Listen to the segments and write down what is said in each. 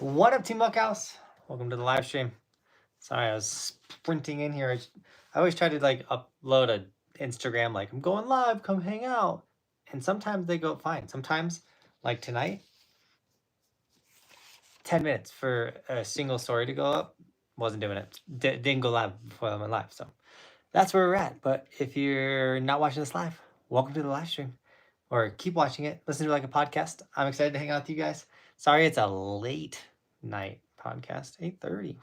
What up, Team Buckhouse? Welcome to the live stream. Sorry, I was sprinting in here. I always try to like upload a Instagram, like I'm going live, come hang out. And sometimes they go fine. Sometimes, like tonight, 10 minutes for a single story to go up. Wasn't doing it. Didn't go live before I went live. So that's where we're at. But if you're not watching this live, welcome to the live stream. Or keep watching it. Listen to it like a podcast. I'm excited to hang out with you guys. Sorry, it's a late night podcast, 8:30.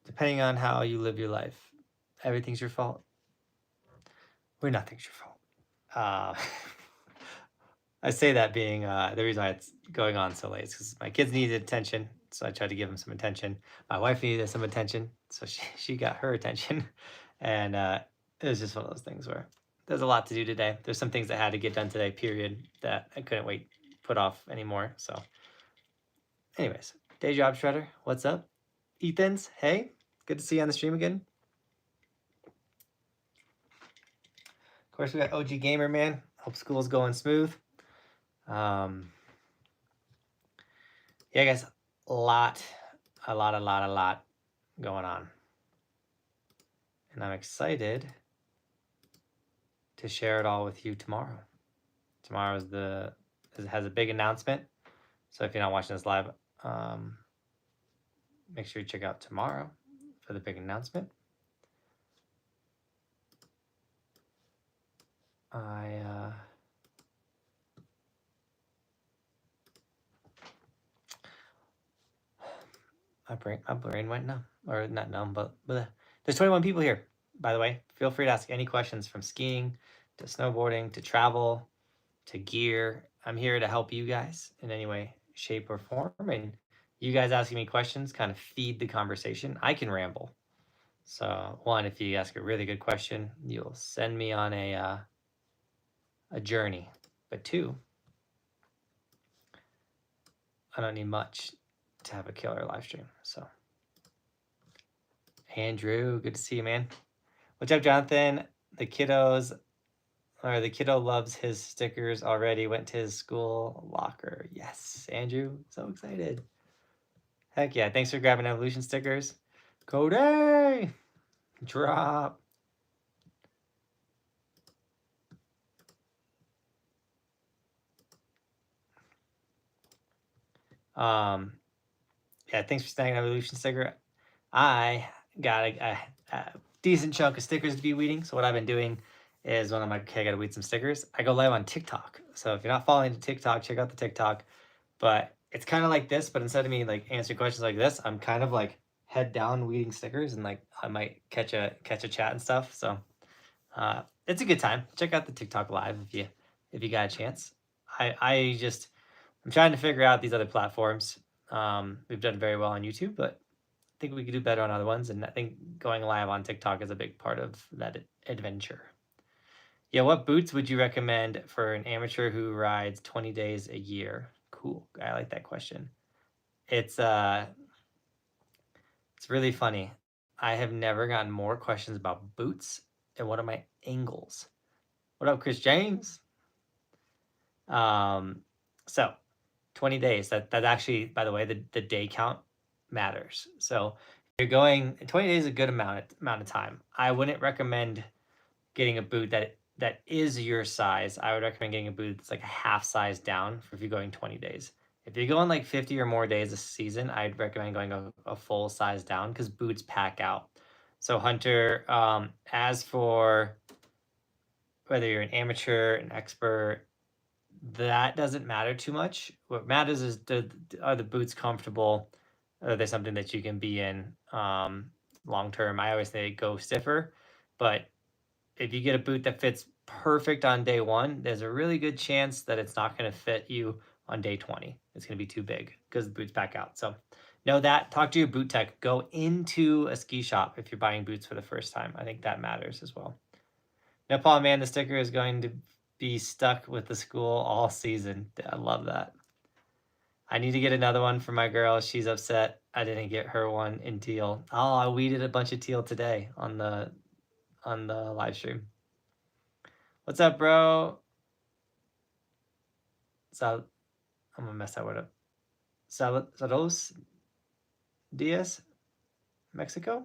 Depending on how you live your life, everything's your fault, or nothing's your fault. I say that being the reason why it's going on so late is because my kids needed attention, so I tried to give them some attention. My wife needed some attention, so she got her attention, and it was just one of those things where there's a lot to do today. There's some things that had to get done today, period, that I couldn't wait put off anymore. So, anyways, day job shredder, what's up? Ethan's, hey, good to see you on the stream again. Of course, we got OG Gamer Man. Hope school's going smooth. Yeah, guys, a lot going on. And I'm excited to share it all with you tomorrow. Tomorrow has a big announcement. So if you're not watching this live, make sure you check out tomorrow for the big announcement. My brain went numb, or not numb, but there's 21 people here, by the way. Feel free to ask any questions from skiing to snowboarding to travel to gear. I'm here to help you guys in any way, shape, or form. And you guys asking me questions kind of feed the conversation. I can ramble. So one, if you ask a really good question, you'll send me on a journey. But two, I don't need much to have a killer live stream. So Andrew, good to see you, man. What's up, Jonathan? The kiddo loves his stickers already. Went to his school locker. Yes, Andrew, so excited. Heck yeah, thanks for grabbing Evolution stickers. Cody, drop. Yeah, thanks for snagging Evolution sticker. I got a decent chunk of stickers to be weeding. So what I've been doing is when I'm like, okay, I gotta weed some stickers, I go live on TikTok. So if you're not following the TikTok, check out the TikTok. But it's kind of like this, but instead of me like answering questions like this, I'm kind of like head down weeding stickers, and like I might catch a chat and stuff. So it's a good time. Check out the TikTok live if you got a chance. I'm trying to figure out these other platforms. We've done very well on YouTube, but I think we could do better on other ones. And I think going live on TikTok is a big part of that adventure. Yeah, what boots would you recommend for an amateur who rides 20 days a year? Cool. I like that question. It's really funny. I have never gotten more questions about boots and what are my angles. What up, Chris James? So 20 days. That actually, by the way, the day count matters. So if you're going 20 days is a good amount of time. I wouldn't recommend getting a boot that is your size. I would recommend getting a boot that's like a half size down for if you're going 20 days. If you're going like 50 or more days a season, I'd recommend going a full size down because boots pack out. So Hunter, as for whether you're an amateur, an expert, that doesn't matter too much. What matters is are the boots comfortable? Are they something that you can be in long term? I always say go stiffer, but if you get a boot that fits perfect on day one, there's a really good chance that it's not going to fit you on day 20. It's going to be too big because the boots back out. So know that. Talk to your boot tech. Go into a ski shop if you're buying boots for the first time. I think that matters as well. No, Paul, man, the sticker is going to be stuck with the school all season. I love that. I need to get another one for my girl. She's upset I didn't get her one in teal. Oh, I weeded a bunch of teal today on the live stream. What's up, bro? I'm gonna mess that word up. Saludos Diaz, Mexico.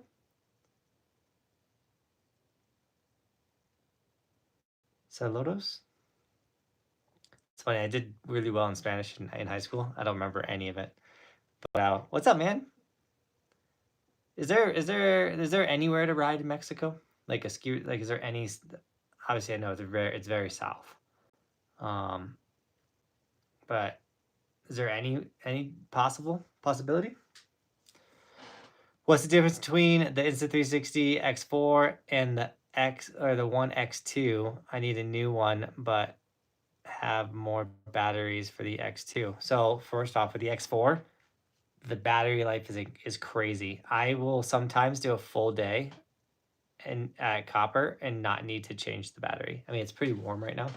Saludos. It's funny. I did really well in Spanish in high school. I don't remember any of it. But wow, what's up, man? Is there anywhere to ride in Mexico? Like a ski? Like, is there any? Obviously, I know it's very south. But is there any possibility? What's the difference between the Insta360 X4 and the the One X2? I need a new one, but have more batteries for the X2. So first off, with the X4, the battery life is crazy. I will sometimes do a full day at Copper and not need to change the battery. I mean, it's pretty warm right now,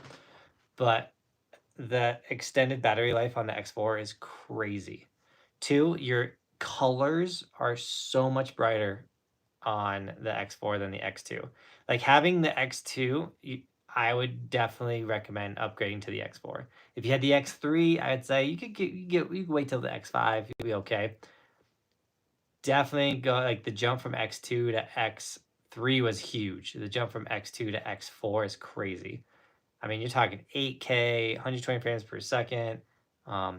but the extended battery life on the X4 is crazy. Two, your colors are so much brighter on the X4 than the X2. Like, having the X2, I would definitely recommend upgrading to the X4. If you had the X3, I'd say you could wait till the X5, you'll be okay. Definitely go, like, the jump from X2 to X3 was huge. The jump from X2 to X4 is crazy. I mean, you're talking 8K, 120 frames per second,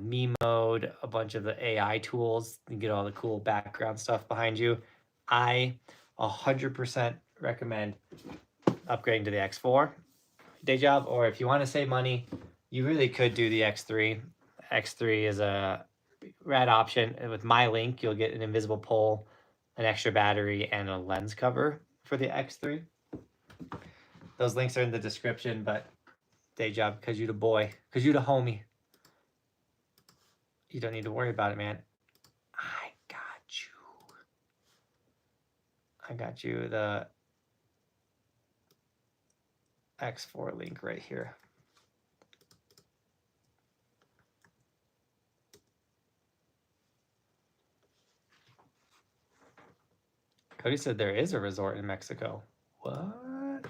me mode, a bunch of the AI tools, you get all the cool background stuff behind you. I 100% recommend upgrading to the X4 day job, or if you want to save money, you really could do the X3. X3 is a rad option. And with my link, you'll get an invisible pole, an extra battery, and a lens cover for the X3. Those links are in the description, but day job, because you the boy, because you the homie. You don't need to worry about it, man. I got you the X4 link right here. Cody said there is a resort in Mexico. What?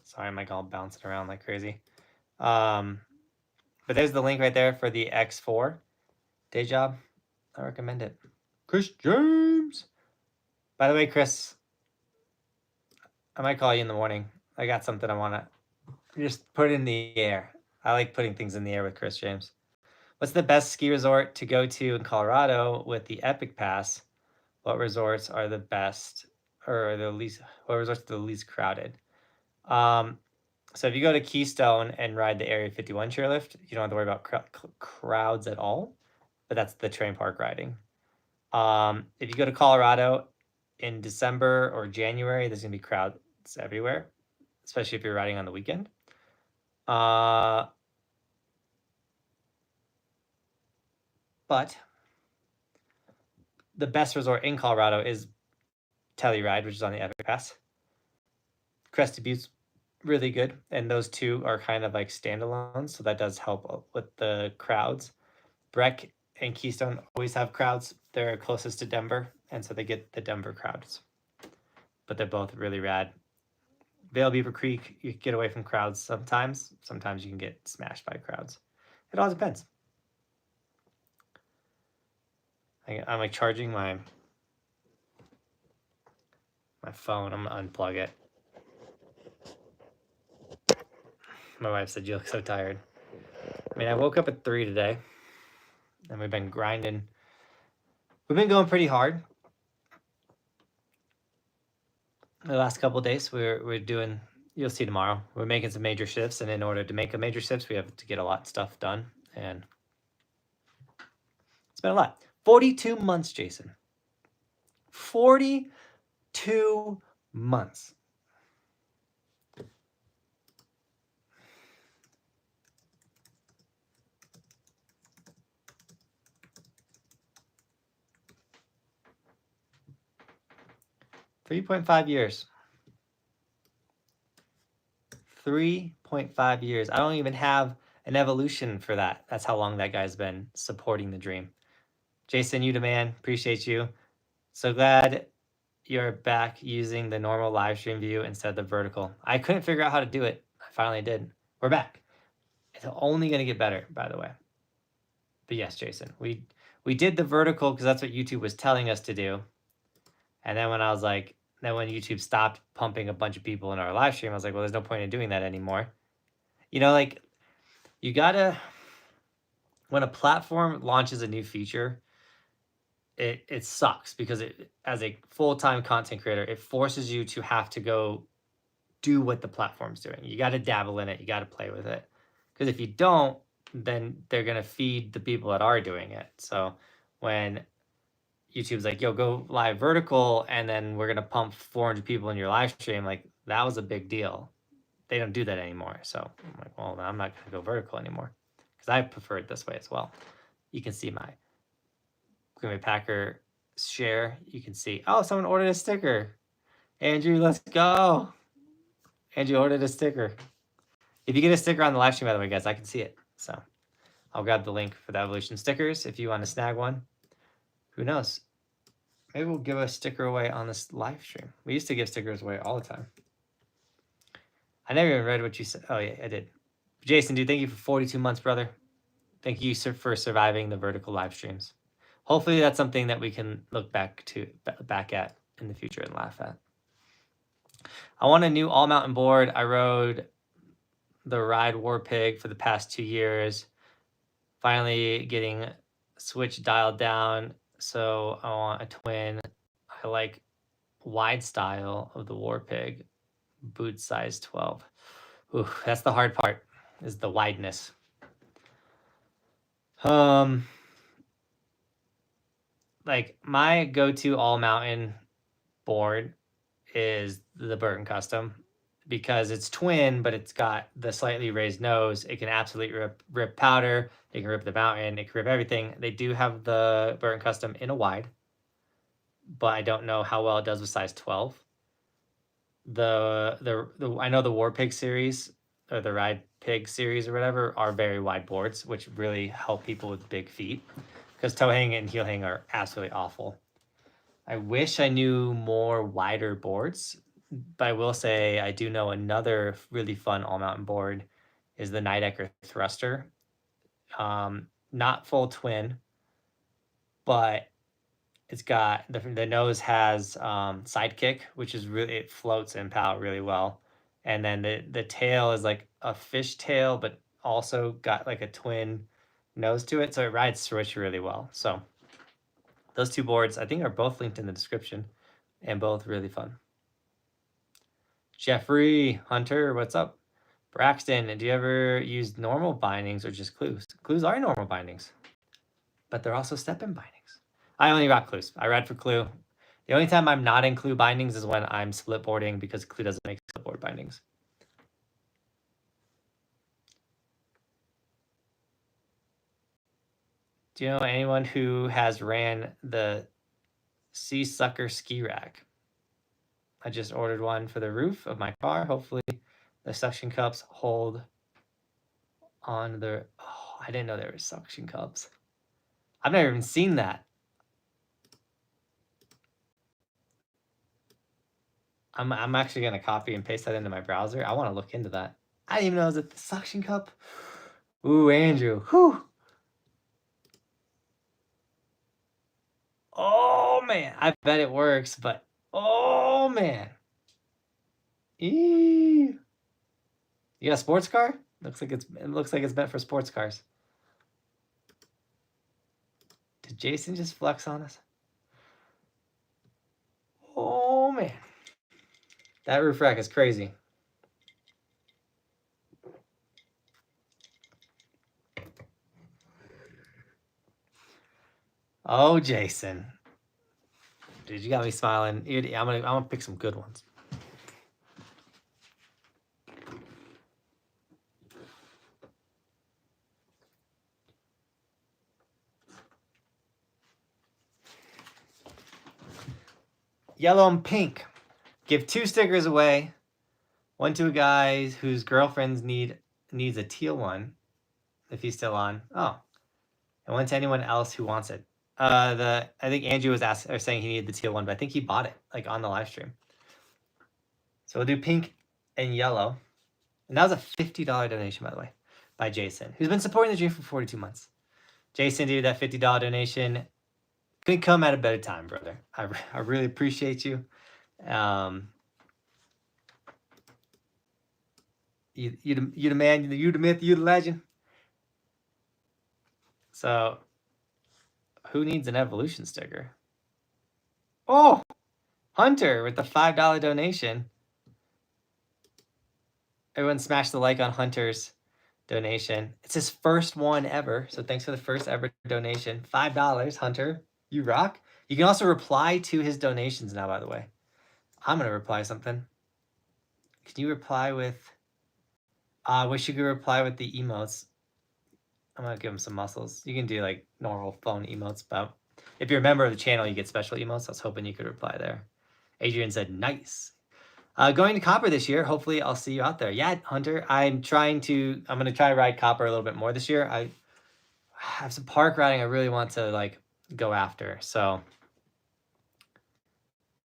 Sorry, I'm like all bouncing around like crazy. But there's the link right there for the X4 day job. I recommend it. Chris James. By the way, Chris, I might call you in the morning. I got something I want to just put in the air. I like putting things in the air with Chris James. What's the best ski resort to go to in Colorado with the Epic Pass? What resorts are the best, or the least? What resorts are the least crowded? So if you go to Keystone and ride the Area 51 chairlift, you don't have to worry about crowds at all. But that's the train park riding. If you go to Colorado in December or January, there's gonna be crowds everywhere, especially if you're riding on the weekend. But the best resort in Colorado is Telluride, which is on the Epic Pass. Crested Butte's really good, and those two are kind of like standalones, so that does help with the crowds. Breck and Keystone always have crowds. They're closest to Denver, and so they get the Denver crowds. But they're both really rad. Vail Beaver Creek, you can get away from crowds sometimes. Sometimes you can get smashed by crowds. It all depends. I'm like charging my phone. I'm gonna unplug it. My wife said you look so tired. I mean, I woke up at 3 today, and we've been grinding. We've been going pretty hard. The last couple of days, we're doing. You'll see tomorrow. We're making some major shifts, and in order to make a major shifts, we have to get a lot of stuff done, and it's been a lot. 42 months, Jason. 42 months. $3.5 years. 3.5 years. I don't even have an evolution for that. That's how long that guy's been supporting the dream. Jason, you the man. Appreciate you. So glad you're back using the normal live stream view instead of the vertical. I couldn't figure out how to do it. I finally did. We're back. It's only going to get better, by the way. But yes, Jason, we did the vertical because that's what YouTube was telling us to do. And then when I was like, then when YouTube stopped pumping a bunch of people in our live stream, I was like, well, there's no point in doing that anymore. You know, like, you gotta, when a platform launches a new feature, it sucks because it, as a full-time content creator, it forces you to have to go do what the platform's doing. You got to dabble in it. You got to play with it. Because if you don't, then they're going to feed the people that are doing it. So when YouTube's like, yo, go live vertical, and then we're going to pump 400 people in your live stream, like, that was a big deal. They don't do that anymore. So I'm like, well, I'm not going to go vertical anymore because I prefer it this way as well. You can see my Green Bay Packer share. You can see, oh, someone ordered a sticker. Andrew, let's go. Andrew ordered a sticker. If you get a sticker on the live stream, by the way, guys, I can see it. So I'll grab the link for the Evolution stickers if you want to snag one. Who knows? Maybe we'll give a sticker away on this live stream. We used to give stickers away all the time. I never even read what you said. Oh, yeah, I did. Jason, dude, thank you for 42 months, brother. Thank you for surviving the vertical live streams. Hopefully that's something that we can look back at in the future and laugh at. I want a new all-mountain board. I rode the Ride War Pig for the past 2 years. Finally getting switch dialed down. So I want a twin. I like wide style of the War Pig. Boot size 12. Ooh, that's the hard part, is the wideness. Like, my go-to all-mountain board is the Burton Custom because it's twin, but it's got the slightly raised nose. It can absolutely rip powder. It can rip the mountain. It can rip everything. They do have the Burton Custom in a wide, but I don't know how well it does with size 12. I know the War Pig series or the Ride Pig series or whatever are very wide boards, which really help people with big feet because toe hang and heel hang are absolutely awful. I wish I knew more wider boards, but I will say I do know another really fun all-mountain board is the Nidecker Thruster. Not full twin, but it's got the nose has sidekick, which is really, it floats and pow really well. And then the tail is like a fish tail, but also got like a twin nose to it. So it rides switch really well. So those two boards, I think, are both linked in the description and both really fun. Jeffrey, Hunter, what's up? Braxton, do you ever use normal bindings or just clues? Clues are normal bindings, but they're also step-in bindings. I only rock clues. I ride for clue. The only time I'm not in clue bindings is when I'm split boarding because clue doesn't make split board bindings. Do you know anyone who has ran the Sea Sucker ski rack? I just ordered one for the roof of my car. Hopefully the suction cups hold on the... Oh, I didn't know there were suction cups. I've never even seen that. I'm actually going to copy and paste that into my browser. I want to look into that. I didn't even know it was a suction cup. Ooh, Andrew. Whew. Oh, man. I bet it works, but... Oh, man. Eee. You got a sports car? It looks like it's meant for sports cars. Did Jason just flex on us? Oh, man. That roof rack is crazy. Oh, Jason. Dude, you got me smiling. I'm gonna pick some good ones. Yellow and pink. Give 2 stickers away. One to a guy whose girlfriends needs a teal one, if he's still on. Oh. And one to anyone else who wants it. I think Andrew was asking or saying he needed the teal one, but I think he bought it like on the live stream. So we'll do pink and yellow. And that was a $50 donation, by the way, by Jason, who's been supporting the dream for 42 months. Jason, dude, that $50 donation couldn't come at a better time, brother. I really appreciate you. You the man, you the myth, you the legend. So, who needs an evolution sticker? Oh, Hunter with the $5 donation. Everyone smash the like on Hunter's donation. It's his first one ever. So thanks for the first ever donation. $5, Hunter. You rock. You can also reply to his donations now, by the way. I'm going to reply something. Can you reply with... I wish you could reply with the emotes. I'm going to give him some muscles. You can do like normal phone emotes, but if you're a member of the channel, you get special emotes. I was hoping you could reply there. Adrian said, nice. Going to Copper this year. Hopefully I'll see you out there. Yeah, Hunter, I'm going to try to ride Copper a little bit more this year. I have some park riding I really want to like go after. So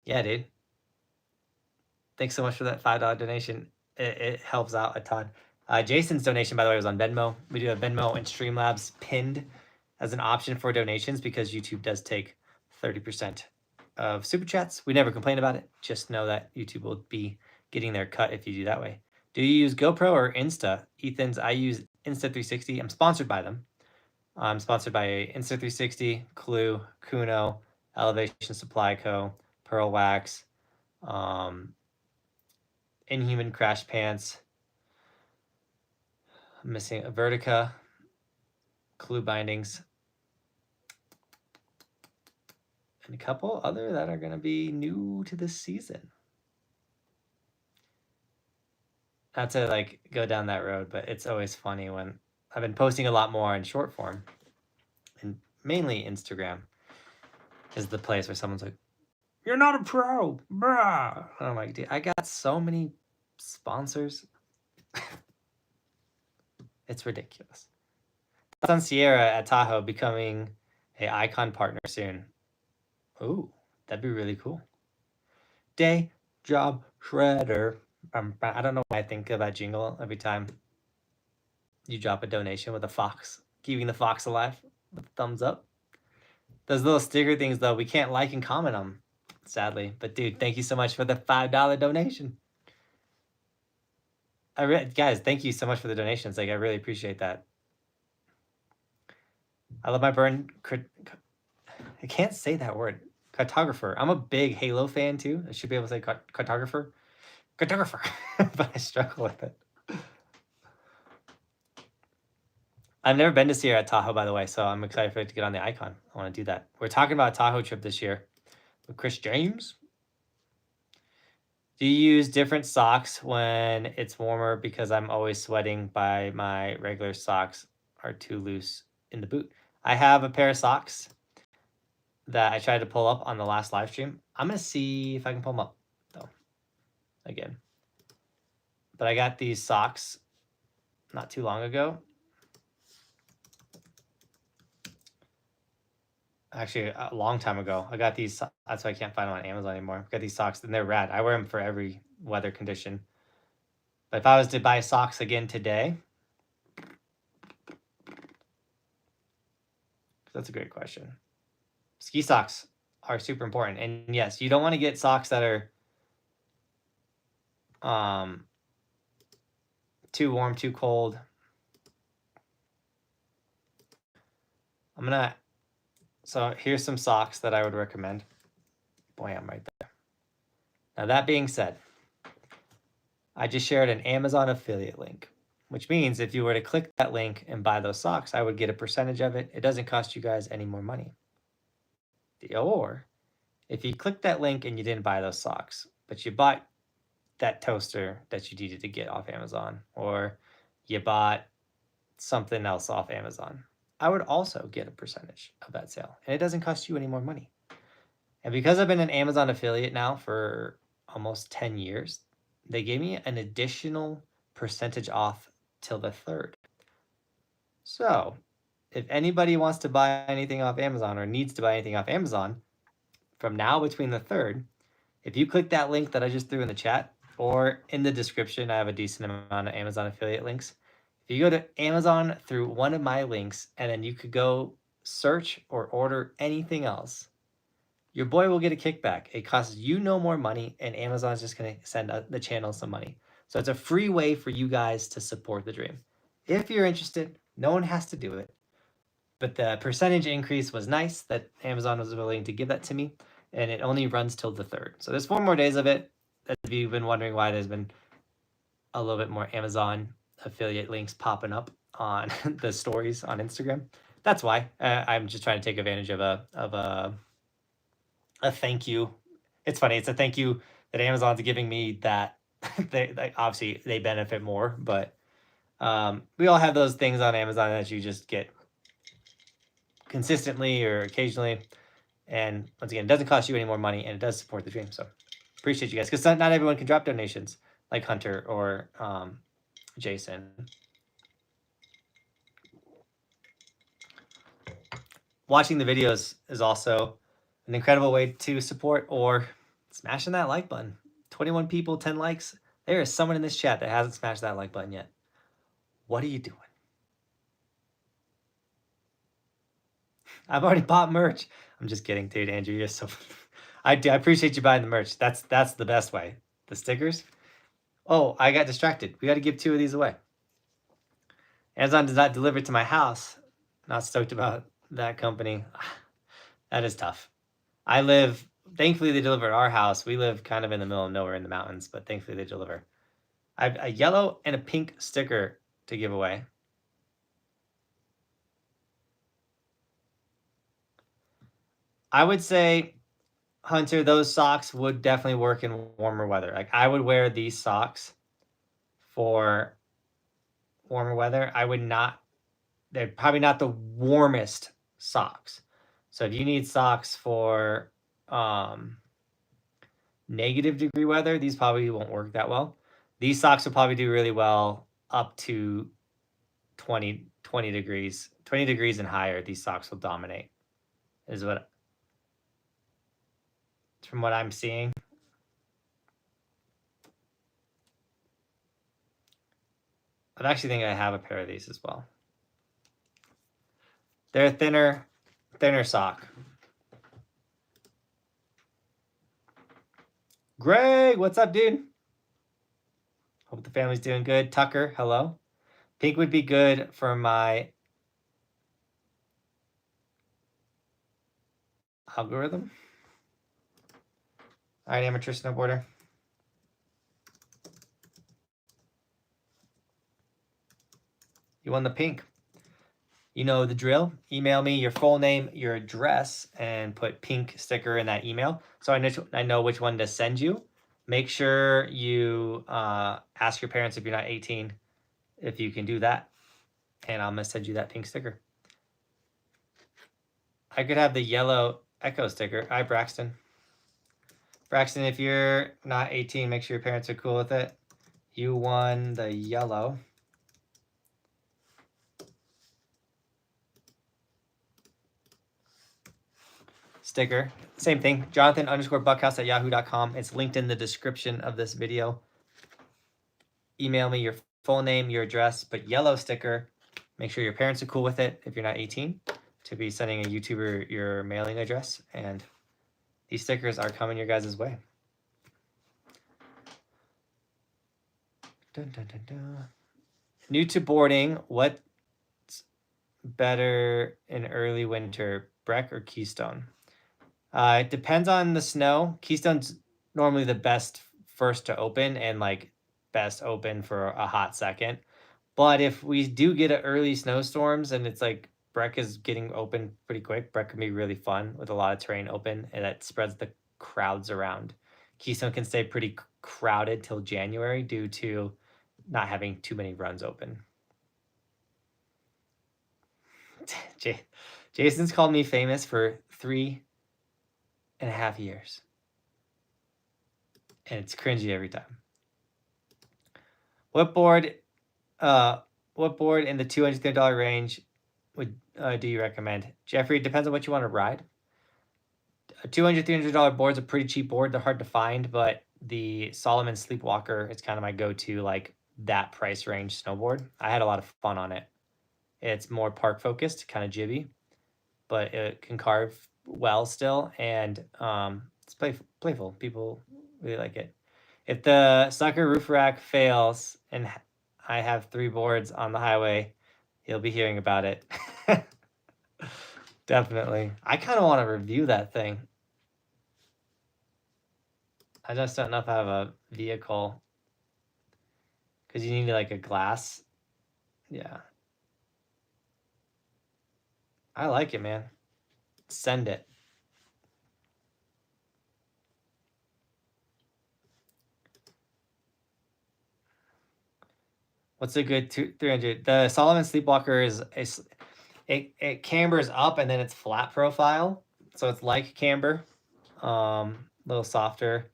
yeah, dude. Thanks so much for that $5 donation. It helps out a ton. Jason's donation, by the way, was on Venmo. We do have Venmo and Streamlabs pinned as an option for donations because YouTube does take 30% of super chats. We never complain about it. Just know that YouTube will be getting their cut if you do that way. Do you use GoPro or Insta? Ethan's, I use Insta360. I'm sponsored by them. I'm sponsored by Insta360, Clue, Kuno, Elevation Supply Co., Pearl Wax, Inhuman Crash Pants. I'm missing a Vertica, Clue Bindings, and a couple other that are going to be new to this season. Not to like go down that road, but it's always funny when I've been posting a lot more in short form, and mainly Instagram is the place where someone's like, "You're not a pro, bruh." And I'm like, dude, I got so many sponsors. It's ridiculous. Thoughts on Sierra at Tahoe becoming a icon partner soon? Ooh, that'd be really cool. Day job shredder. I don't know why I think of that jingle every time you drop a donation with a fox, keeping the fox alive with a thumbs up. Those little sticker things, though, we can't like and comment on them, sadly. But, dude, thank you so much for the $5 donation. Guys, thank you so much for the donations. Like, I really appreciate that. I love my burn. I can't say that word. Cartographer. I'm a big Halo fan, too. I should be able to say cartographer. Cartographer. But I struggle with it. I've never been to Sierra at Tahoe, by the way, so I'm excited for it to get on the icon. I want to do that. We're talking about a Tahoe trip this year with Chris James. Do you use different socks when it's warmer? Because I'm always sweating by my regular socks are too loose in the boot. I have a pair of socks that I tried to pull up on the last live stream. I'm going to see if I can pull them up, though, again. But I got these socks not too long ago. Actually, a long time ago. I got these. That's why I can't find them on Amazon anymore. I got these socks, and they're rad. I wear them for every weather condition. But if I was to buy socks again today, that's a great question. Ski socks are super important. And yes, you don't want to get socks that are too warm, too cold. So here's some socks that I would recommend. Boy, I'm right there. Now that being said, I just shared an Amazon affiliate link, which means if you were to click that link and buy those socks, I would get a percentage of it. It doesn't cost you guys any more money. Or if you click that link and you didn't buy those socks, but you bought that toaster that you needed to get off Amazon, or you bought something else off Amazon, I would also get a percentage of that sale. And it doesn't cost you any more money. And because I've been an Amazon affiliate now for almost 10 years, they gave me an additional percentage off till the 3rd. So if anybody wants to buy anything off Amazon or needs to buy anything off Amazon from now between the 3rd, if you click that link that I just threw in the chat or in the description, I have a decent amount of Amazon affiliate links. If you go to Amazon through one of my links and then you could go search or order anything else, your boy will get a kickback. It costs you no more money, and Amazon's just going to send the channel some money. So it's a free way for you guys to support the dream. If you're interested, no one has to do it. But the percentage increase was nice that Amazon was willing to give that to me, and it only runs till the 3rd. So there's 4 more days of it. If you've been wondering why there's been a little bit more Amazon affiliate links popping up on the stories on Instagram, that's why. I'm just trying to take advantage of a thank you. It's funny. It's a thank you that Amazon's giving me that they obviously they benefit more, but we all have those things on Amazon that you just get consistently or occasionally. And once again, it doesn't cost you any more money, and it does support the dream. So appreciate you guys, because not everyone can drop donations like Hunter or Jason. Watching the videos is also an incredible way to support, or smashing that like button. 21 people, 10 likes. There is someone in this chat that hasn't smashed that like button yet. What are you doing? I've already bought merch. I'm just kidding, dude. Andrew, you're so... I appreciate you buying the merch. That's the best way. The stickers. Oh, I got distracted. We got to give 2 of these away. Amazon does not deliver to my house. Not stoked about that company. That is tough. Thankfully they deliver at our house. We live kind of in the middle of nowhere in the mountains, but thankfully they deliver. I have a yellow and a pink sticker to give away. I would say, Hunter, those socks would definitely work in warmer weather. Like, I would wear these socks for warmer weather. They're probably not the warmest socks. So if you need socks for negative degree weather, these probably won't work that well. These socks will probably do really well up to 20 degrees. 20 degrees and higher, these socks will dominate, is what, from what I'm seeing. I actually think I have a pair of these as well. They're a thinner sock. Greg, what's up, dude? Hope the family's doing good. Tucker, hello. Pink would be good for my algorithm. All right, amateur snowboarder. You won the pink. You know the drill. Email me your full name, your address, and put pink sticker in that email, so I know which one to send you. Make sure you ask your parents if you're not 18 if you can do that, and I'm gonna send you that pink sticker. I could have the yellow Echo sticker. Hi, Braxton. Braxton, if you're not 18, make sure your parents are cool with it. You won the yellow. Sticker. Same thing. Johnathan_Buckhouse at yahoo.com. It's linked in the description of this video. Email me your full name, your address, but yellow sticker. Make sure your parents are cool with it if you're not 18 to be sending a YouTuber your mailing address. And these stickers are coming your guys' way. Dun, dun, dun, dun. New to boarding, what's better in early winter, Breck or Keystone? It depends on the snow. Keystone's normally the best first to open and like best open for a hot second. But if we do get an early snowstorms and it's like Breck is getting open pretty quick, Breck can be really fun with a lot of terrain open, and that spreads the crowds around. Keystone can stay pretty crowded till January due to not having too many runs open. Jason's called me famous for 3.5 years. And it's cringy every time. What board in the $200 range do you recommend? Jeffrey, it depends on what you want to ride. A $200, $300 board's a pretty cheap board. They're hard to find, but the Solomon Sleepwalker is kind of my go-to, like that price range snowboard. I had a lot of fun on it. It's more park focused, kind of jibby, but it can carve well still, and it's playful. People really like it. If the sucker roof rack fails and I have 3 boards on the highway, you'll be hearing about it. Definitely. I kind of want to review that thing. I just don't know if I have a vehicle, because you need like a glass. Yeah. I like it, man. Send it. What's a good 300? The Solomon Sleepwalker is it cambers up and then it's flat profile, so it's like camber, a little softer.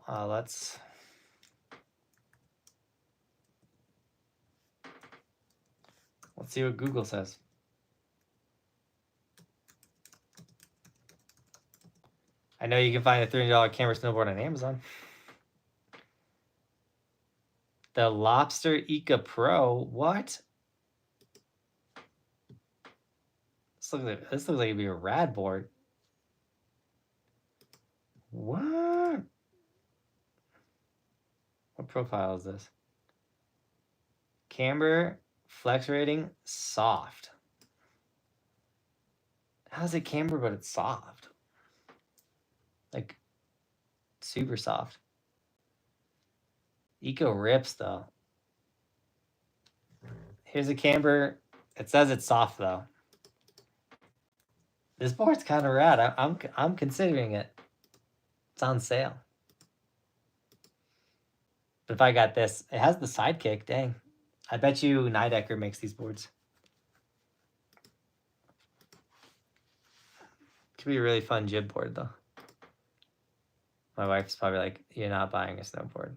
Let's see what Google says. I know you can find a $300 camber snowboard on Amazon. The Lobster Eka Pro. What? This looks like it'd be a rad board. What? What profile is this? Camber, flex rating, soft. How's it camber but it's soft? Like super soft. Eco rips though. Here's a camber. It says it's soft though. This board's kind of rad. I'm considering it. It's on sale. But if I got this, it has the sidekick. Dang. I bet you Nidecker makes these boards. Could be a really fun jib board though. My wife's probably like, "You're not buying a snowboard."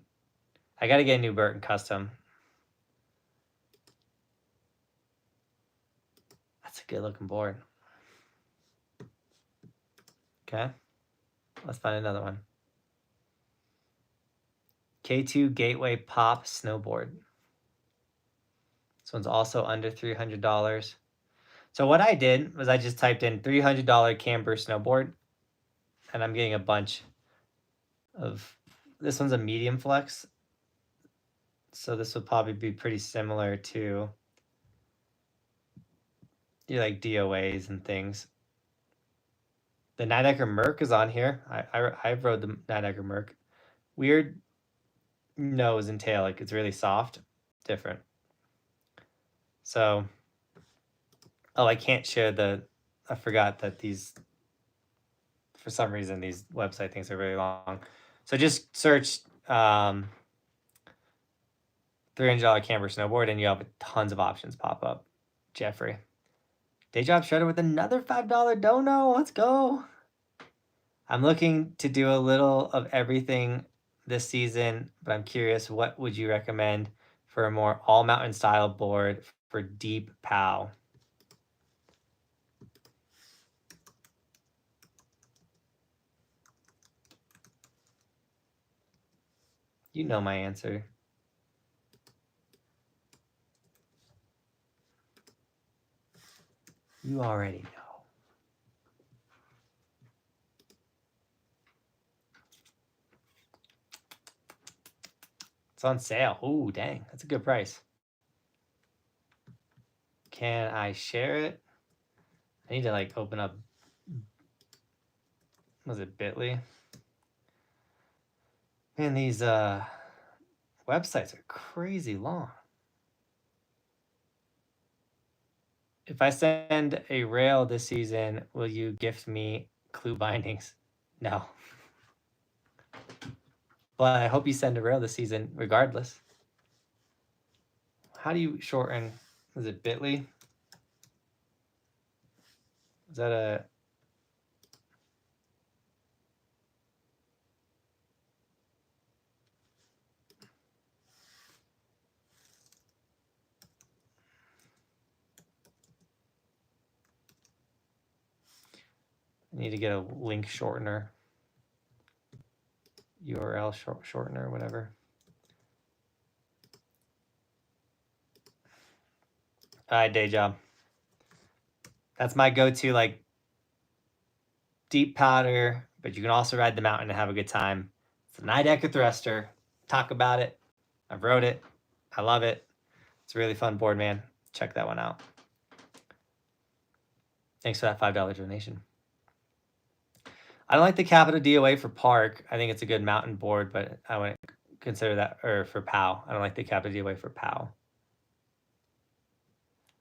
I got to get a new Burton Custom. That's a good looking board. Okay. Let's find another one. K2 Gateway Pop Snowboard. This one's also under $300. So what I did was I just typed in $300 camber snowboard, and I'm getting a bunch of, this one's a medium flex. So this would probably be pretty similar to your like DOAs and things. The Nidecker Merc is on here. I've rode the Nidecker Merc. Weird nose and tail, like it's really soft, different. So, oh, I can't share the, I forgot that these, for some reason, these website things are really long. So just search $300 camber snowboard and you have tons of options pop up. Jeffrey. Day job shredder with another $5 dono. Let's go. I'm looking to do a little of everything this season, but I'm curious, what would you recommend for a more all mountain style board for deep POW? You know my answer. You already know. It's on sale. Ooh, dang. That's a good price. Can I share it? I need to like open up, was it Bitly? Man, these websites are crazy long. If I send a rail this season, will you gift me clue bindings? No. But I hope you send a rail this season regardless. How do you shorten? Is it Bitly? Is that a... I need to get a link shortener, URL shortener, whatever. All right, day job. That's my go-to, like, deep powder, but you can also ride the mountain and have a good time. It's a Nidecker thruster. Talk about it. I wrote it. I love it. It's a really fun board, man. Check that one out. Thanks for that $5 donation. I don't like the Capita DOA for park. I think it's a good mountain board, but I wouldn't consider that, or for POW. I don't like the Capita DOA for POW.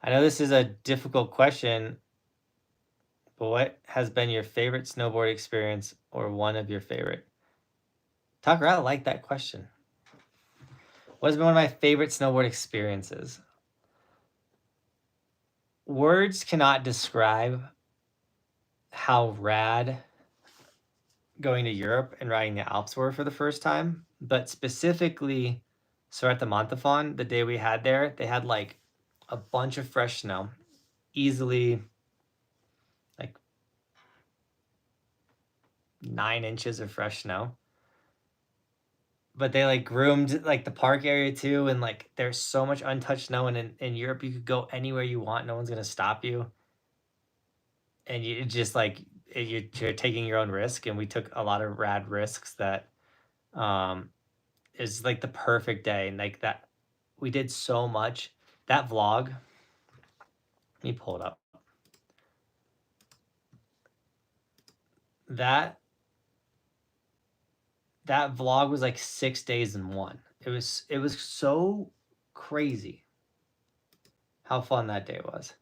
I know this is a difficult question, but what has been your favorite snowboard experience or one of your favorite? Tucker, I like that question. What has been one of my favorite snowboard experiences? Words cannot describe how rad going to Europe and riding the Alps were for the first time, but specifically Sorete Monthafon, the day we had there, they had like a bunch of fresh snow, easily like 9 inches of fresh snow. But they like groomed like the park area too, and like there's so much untouched snow, and in Europe you could go anywhere you want, no one's gonna stop you. And you just like you're taking your own risk, and we took a lot of rad risks that is like the perfect day. And like that we did so much. That vlog, let me pull it up. That vlog was like 6 days in one. It was so crazy how fun that day was.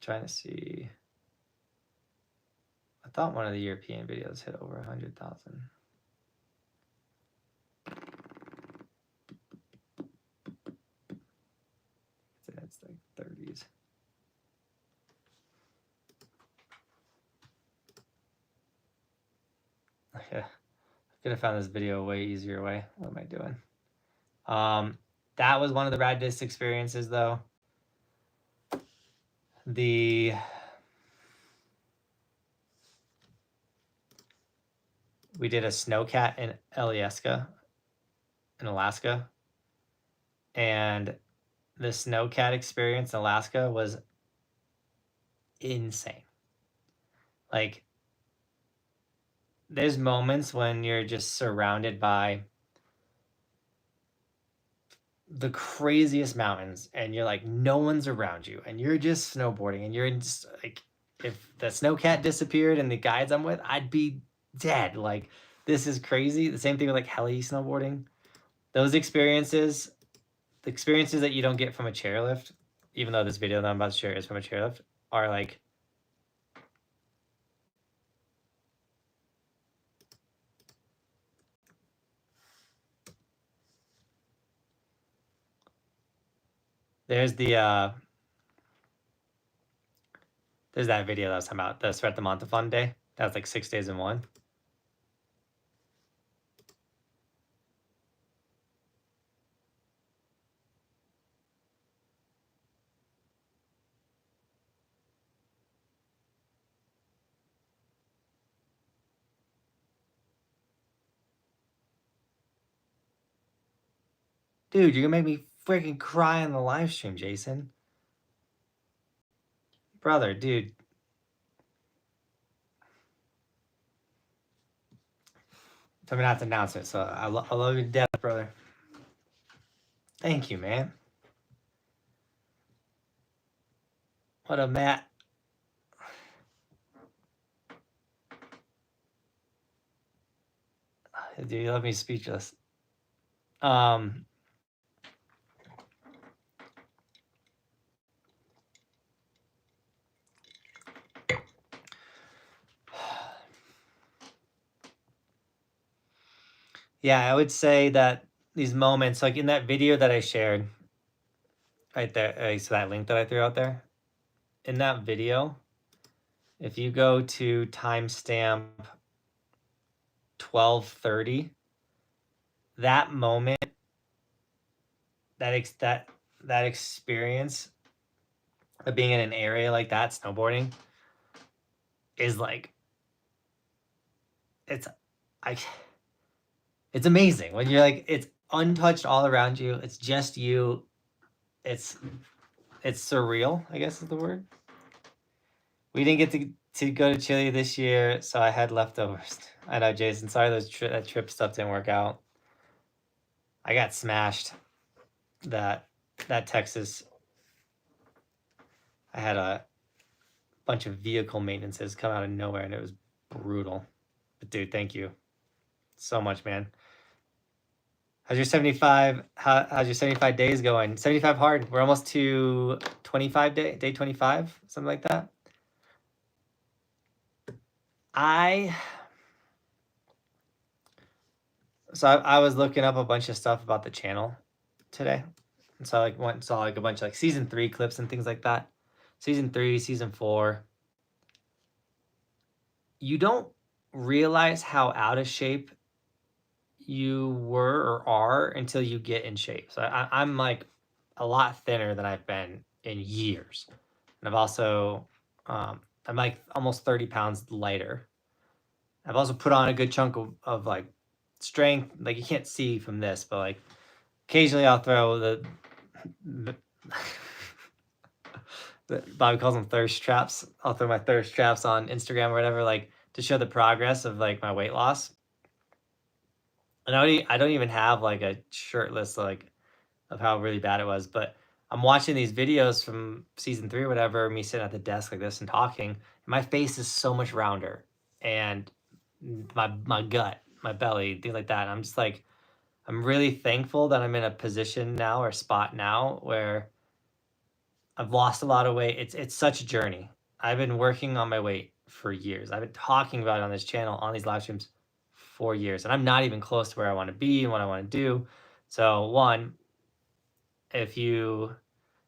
Trying to see. I thought one of the European videos hit over 100,000. It's like 30s. Yeah, I could have found this video a way easier way. What am I doing? That was one of the raddest experiences though. We did a snowcat in Alyeska in Alaska, and the snowcat experience in Alaska was insane. Like, there's moments when you're just surrounded by the craziest mountains and you're like, no one's around you and you're just snowboarding, and you're just like, if the snowcat disappeared and the guides I'm with, I'd be dead. Like, this is crazy. The same thing with like heli snowboarding. Those experiences, the experiences that you don't get from a chairlift, even though this video that I'm about to share is from a chairlift, are like there's that video that I was talking about, the Sorete Monthafon day. That was like 6 days in one. Dude, you're gonna make me freaking cry on the live stream, Jason. Brother, dude. Tell me not to announce it, so I love you to death, brother. Thank you, man. What up, Matt? Dude, you left me speechless. Yeah, I would say that these moments, like in that video that I shared, right there, so that link that I threw out there, in that video, if you go to timestamp 12:30, that moment that experience of being in an area like that, snowboarding, is like it's I it's amazing when you're like it's untouched all around you. It's just you. It's surreal, I guess is the word. We didn't get to go to Chile this year, so I had leftovers. I know, Jason. Sorry, that trip stuff didn't work out. I got smashed. That Texas. I had a bunch of vehicle maintenances come out of nowhere, and it was brutal. But dude, thank you so much, man. How's your 75? How's your 75 days going? 75 hard. We're almost to 25 day 25, something like that. I was looking up a bunch of stuff about the channel today. And so I like went and saw like a bunch of like season 3 clips and things like that. Season 3, season 4. You don't realize how out of shape you were or are until you get in shape. So I'm like a lot thinner than I've been in years. And I've also, I'm like almost 30 pounds lighter. I've also put on a good chunk of like strength. Like you can't see from this, but like occasionally I'll throw the Bobby calls them thirst traps. I'll throw my thirst traps on Instagram or whatever, like to show the progress of like my weight loss. And I don't even have like a shirtless like of how really bad it was, but I'm watching these videos from season 3 or whatever, me sitting at the desk like this and talking, and my face is so much rounder, and my gut, my belly, things like that. And I'm just like, I'm really thankful that I'm in a position now or spot now where I've lost a lot of weight. It's such a journey. I've been working on my weight for years. I've been talking about it on this channel, on these live streams for years, and I'm not even close to where I want to be and what I want to do. So one, if you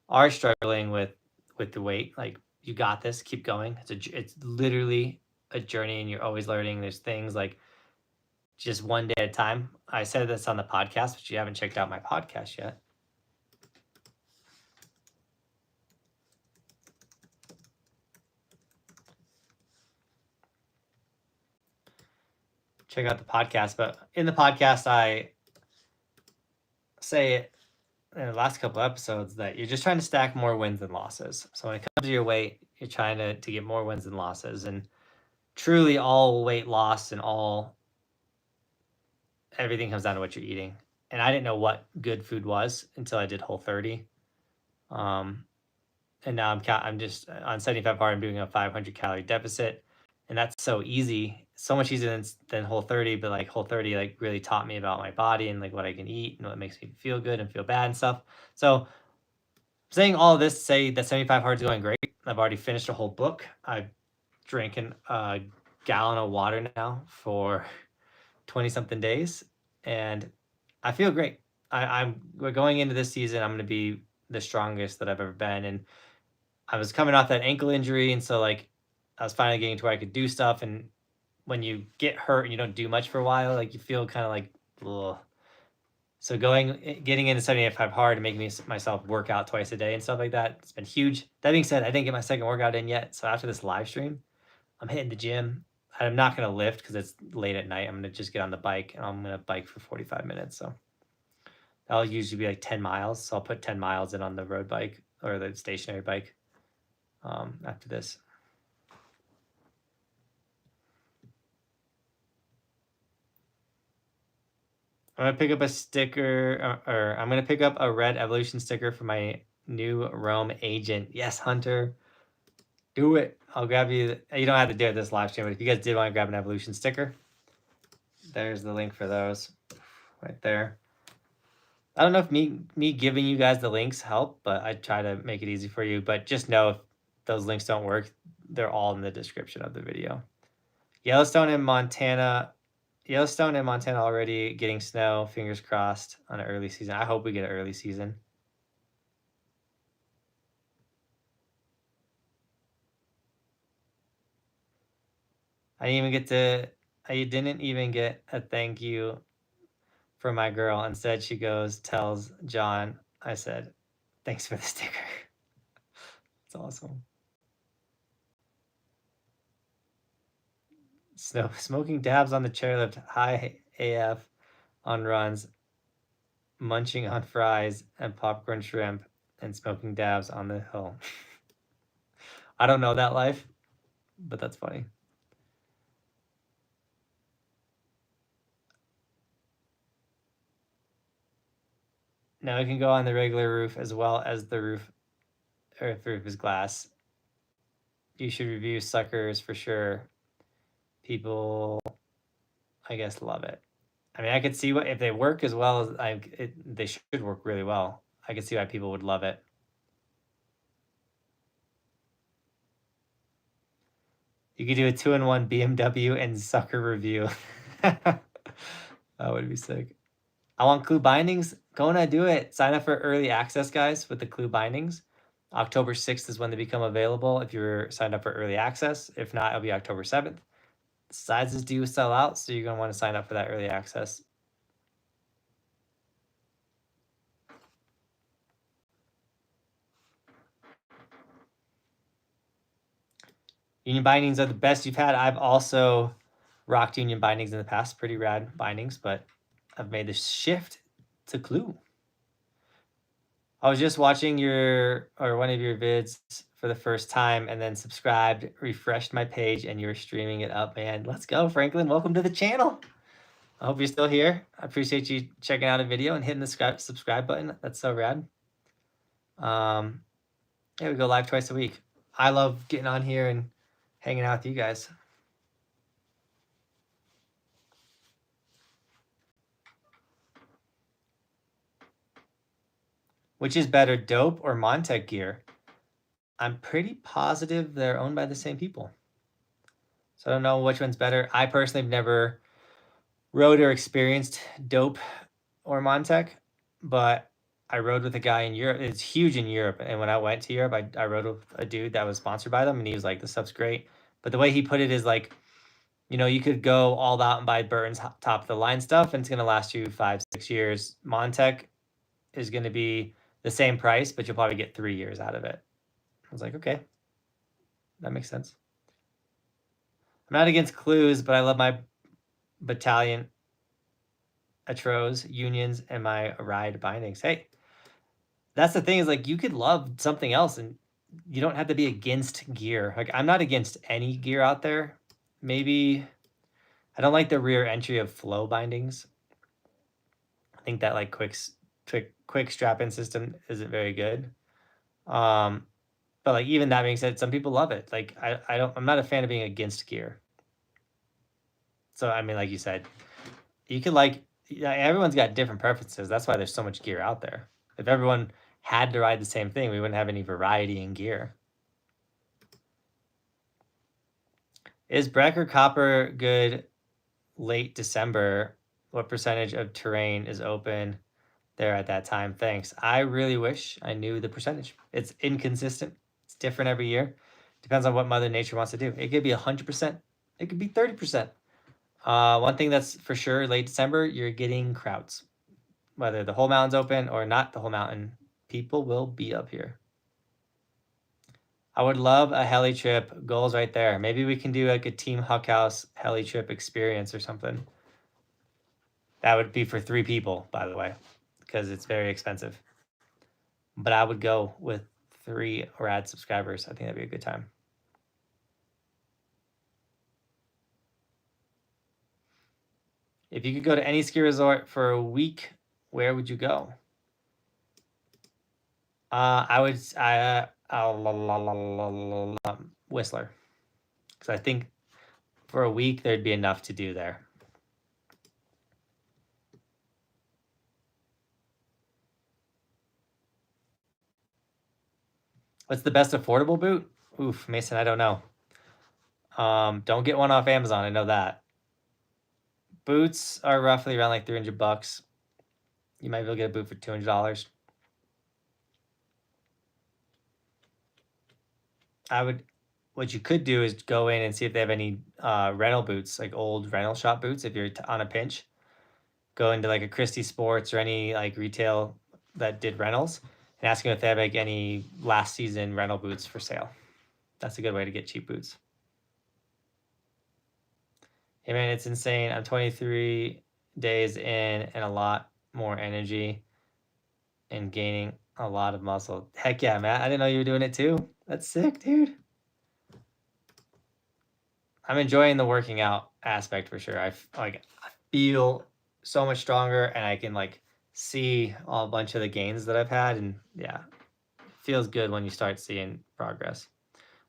are struggling with the weight, like you got this, keep going. It's literally a journey, and you're always learning. There's things like just one day at a time. I said this on the podcast, but you haven't checked out my podcast yet. Check out the podcast. But in the podcast, I say it in the last couple episodes that you're just trying to stack more wins than losses. So when it comes to your weight, you're trying to get more wins than losses. And truly all weight loss and everything comes down to what you're eating. And I didn't know what good food was until I did Whole30. And now I'm just on 75 hard. I'm doing a 500 calorie deficit, and that's so easy, so much easier than Whole30. But like Whole30, like really taught me about my body and like what I can eat and what makes me feel good and feel bad and stuff. So saying all of this to say that 75 hard is going great. I've already finished a whole book. I've drinking a gallon of water now for 20 something days, and I feel great. We're going into this season. I'm going to be the strongest that I've ever been, and I was coming off that ankle injury, and so like I was finally getting to where I could do stuff. And when you get hurt and you don't do much for a while, like you feel kind of like, ugh. So getting into 75 hard and making myself work out twice a day and stuff like that, it's been huge. That being said, I didn't get my second workout in yet. So after this live stream, I'm hitting the gym. I'm not going to lift because it's late at night. I'm going to just get on the bike, and I'm going to bike for 45 minutes. So that'll usually be like 10 miles. So I'll put 10 miles in on the road bike or the stationary bike after this. I'm going to pick up a sticker, or I'm going to pick up a red Evolution sticker for my new Rome agent. Yes, Hunter. Do it. I'll grab you. You don't have to do it this live stream, but if you guys did want to grab an Evolution sticker, there's the link for those right there. I don't know if me giving you guys the links help, but I try to make it easy for you. But just know if those links don't work, they're all in the description of the video. Yellowstone and Montana already getting snow. Fingers crossed on an early season. I hope we get an early season. I didn't even get a thank you for my girl. Instead, she tells John I said, thanks for the sticker. It's awesome. Smoking dabs on the chairlift, high AF on runs, munching on fries and popcorn shrimp, and smoking dabs on the hill. I don't know that life, but that's funny. Now we can go on the regular roof as well as the roof, or if the roof is glass. You should review suckers for sure. People, I guess, love it. I mean, I could see what if they work as well as they should work really well. I could see why people would love it. You could do a 2-in-1 BMW and sucker review. That would be sick. I want clue bindings. Gonna do it. Sign up for early access, guys, with the clue bindings. October 6th is when they become available if you're signed up for early access. If not, it'll be October 7th. Sizes do sell out, so you're going to want to sign up for that early access. Union bindings are the best you've had. I've also rocked union bindings in the past. Pretty rad bindings, but I've made the shift to clue. I was just watching one of your vids for the first time and then subscribed, refreshed my page, and you're streaming it up, man. Let's go, Franklin. Welcome to the channel. I hope you're still here. I appreciate you checking out a video and hitting the subscribe button. That's so rad. Yeah, we go live twice a week. I love getting on here and hanging out with you guys. Which is better, Dope or Montec Gear? I'm pretty positive they're owned by the same people. So I don't know which one's better. I personally have never rode or experienced Dope or Montec, but I rode with a guy in Europe. It's huge in Europe. And when I went to Europe, I rode with a dude that was sponsored by them, and he was like, this stuff's great. But the way he put it is like, you know, you could go all out and buy Burton's top of the line stuff, and it's going to last you 5-6 years. Montec is going to be the same price, but you'll probably get 3 years out of it. I was like, okay, that makes sense. I'm not against clues, but I love my battalion, Atros, unions, and my ride bindings. Hey, that's the thing is like you could love something else and you don't have to be against gear. Like I'm not against any gear out there. Maybe I don't like the rear entry of flow bindings. I think that like quick strap-in system isn't very good. But like even that being said, some people love it. Like I'm not a fan of being against gear. So I mean, like you said, you could like everyone's got different preferences. That's why there's so much gear out there. If everyone had to ride the same thing, we wouldn't have any variety in gear. Is Brecker Copper good late December? What percentage of terrain is open there at that time? Thanks. I really wish I knew the percentage. It's inconsistent. It's different every year. Depends on what Mother Nature wants to do. It could be 100%. It could be 30%. One thing that's for sure, late December, you're getting crowds. Whether the whole mountain's open or not the whole mountain, people will be up here. I would love a heli trip. Goals right there. Maybe we can do like a Team Huckhouse heli trip experience or something. That would be for 3 people, by the way, because it's very expensive. But I would go with 3 rad subscribers. I think that'd be a good time. If you could go to any ski resort for a week, where would you go? I would Whistler, because I think for a week there'd be enough to do there. What's the best affordable boot? Oof, Mason, I don't know. Don't get one off Amazon. I know that. Boots are roughly around like $300. You might be able to get a boot for $200. What you could do is go in and see if they have any rental boots, like old rental shop boots. If you're on a pinch, go into like a Christie Sports or any like retail that did rentals and asking if they have like any last season rental boots for sale. That's a good way to get cheap boots. Hey man, it's insane. I'm 23 days in and a lot more energy and gaining a lot of muscle. Heck yeah, Matt. I didn't know you were doing it too. That's sick, dude. I'm enjoying the working out aspect for sure. I feel so much stronger and I can like see a bunch of the gains that I've had, and yeah, it feels good when you start seeing progress.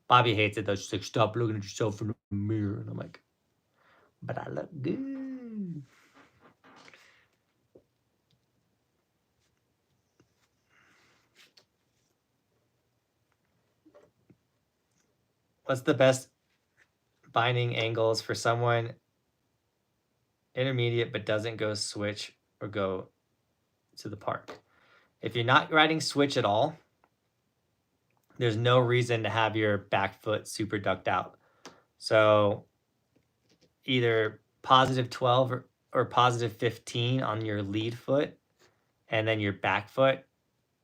Bobby hates it though. She's like, stop looking at yourself in the mirror. And I'm like, but I look good. What's the best binding angles for someone intermediate but doesn't go switch or go to the park? If you're not riding switch at all, there's no reason to have your back foot super ducked out. So either positive 12 or positive 15 on your lead foot, and then your back foot,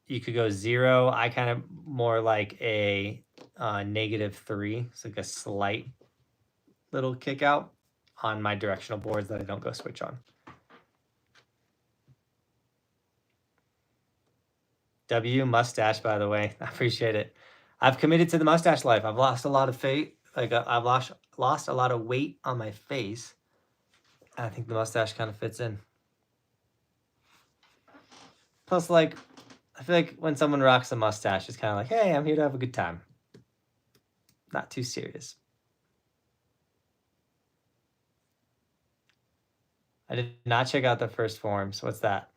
you could go 0. I kind of more like a -3. It's like a slight little kick out on my directional boards that I don't go switch on. W mustache, by the way. I appreciate it. I've committed to the mustache life. I've lost a lot of weight. Like I've lost a lot of weight on my face. I think the mustache kind of fits in. Plus, like, I feel like when someone rocks a mustache, it's kind of like, hey, I'm here to have a good time. Not too serious. I did not check out the first forums. What's that?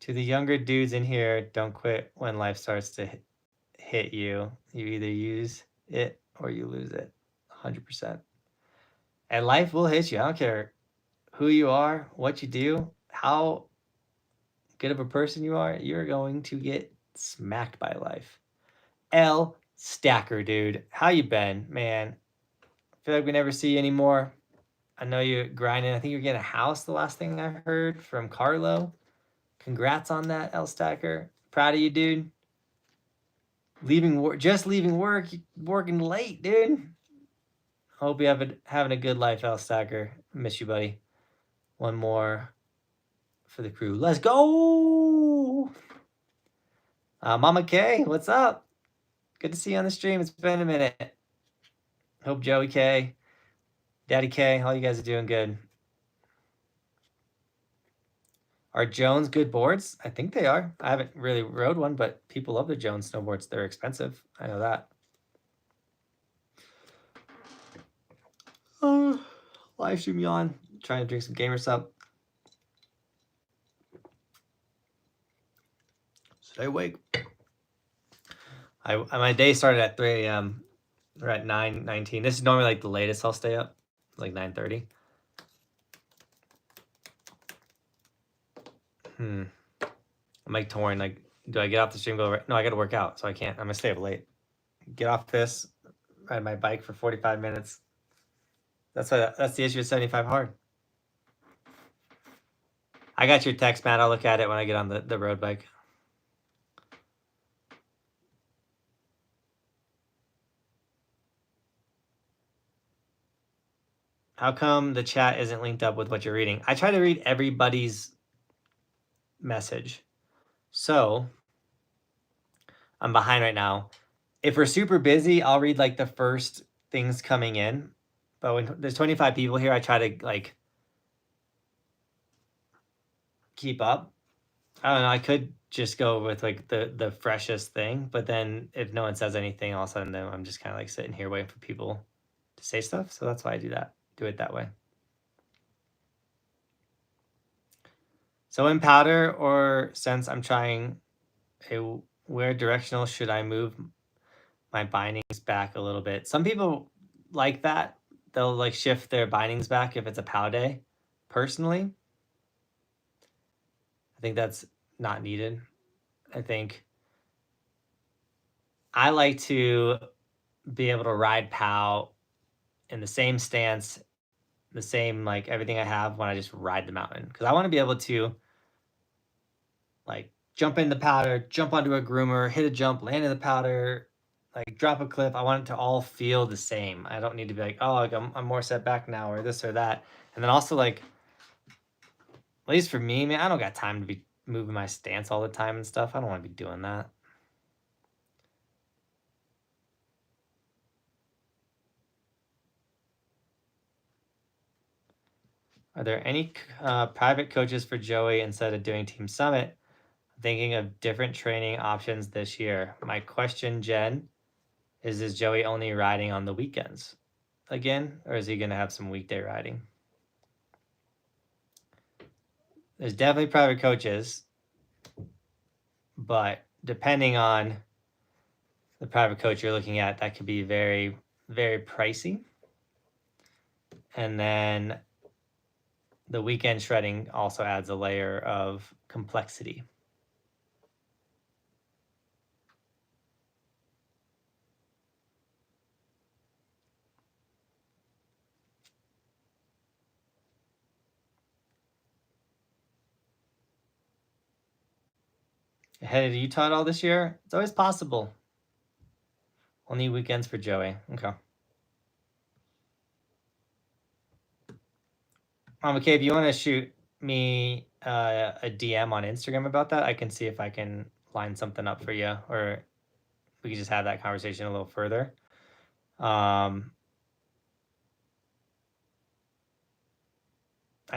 To the younger dudes in here, don't quit when life starts to hit you. You either use it or you lose it. 100%. And life will hit you. I don't care who you are, what you do, how good of a person you are. You're going to get smacked by life. L Stacker, dude. How you been, man? I feel like we never see you anymore. I know you're grinding. I think you're getting a house, the last thing I heard from Carlo. Congrats on that, L Stacker. Proud of you, dude. Just leaving work, working late, dude. Hope you having a good life, L Stacker. Miss you, buddy. One more for the crew. Let's go. Mama K, what's up? Good to see you on the stream. It's been a minute. Hope Joey K, Daddy K, all you guys are doing good. Are Jones good boards? I think they are. I haven't really rode one, but people love the Jones snowboards. They're expensive. I know that. Live stream yawn. Trying to drink some gamer sub. Stay awake. My day started at 3 a.m. We're at 9:19. This is normally like the latest I'll stay up, like 9:30. I'm like torn. Like, do I get off the stream? Go right? No, I got to work out, so I can't. I'm gonna stay up late. Get off this, ride my bike for 45 minutes. That's the issue with 75 hard. I got your text, Matt. I'll look at it when I get on the road bike. How come the chat isn't linked up with what you're reading? I try to read everybody's message. So I'm behind right now. If we're super busy, I'll read like the first things coming in. But when there's 25 people here, I try to like keep up. I don't know. I could just go with like the freshest thing, but then if no one says anything, all of a sudden then I'm just kind of like sitting here waiting for people to say stuff. So that's why I do it that way. So in powder, or since I'm trying where directional should I move my bindings back a little bit? Some people like that. They'll like shift their bindings back if it's a pow day. Personally, I think that's not needed. I think I like to be able to ride POW in the same stance, the same like everything I have when I just ride the mountain, because I want to be able to like jump in the powder, jump onto a groomer, hit a jump, land in the powder, like drop a cliff. I want it to all feel the same. I don't need to be like, oh, like I'm more set back now or this or that. And then also like, at least for me, man, I don't got time to be moving my stance all the time and stuff. I don't want to be doing that. Are there any private coaches for Joey instead of doing Team Summit? Thinking of different training options this year. My question, Jen, is Joey only riding on the weekends again, or is he going to have some weekday riding? There's definitely private coaches, but depending on the private coach you're looking at, that could be very, very pricey. And then the weekend shredding also adds a layer of complexity. Headed to Utah at all this year? It's always possible. Only weekends for Joey. Okay. Okay, if you want to shoot me a DM on Instagram about that, I can see if I can line something up for you, or we can just have that conversation a little further. I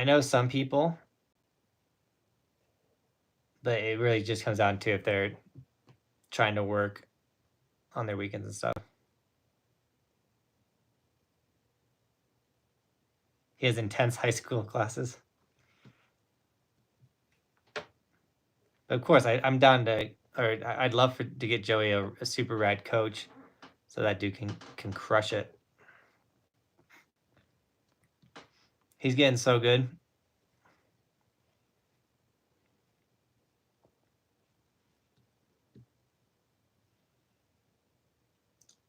know some people, but it really just comes down to if they're trying to work on their weekends and stuff. He has intense high school classes. But of course, I'm down to, or I'd love to get Joey a super rad coach so that dude can crush it. He's getting so good.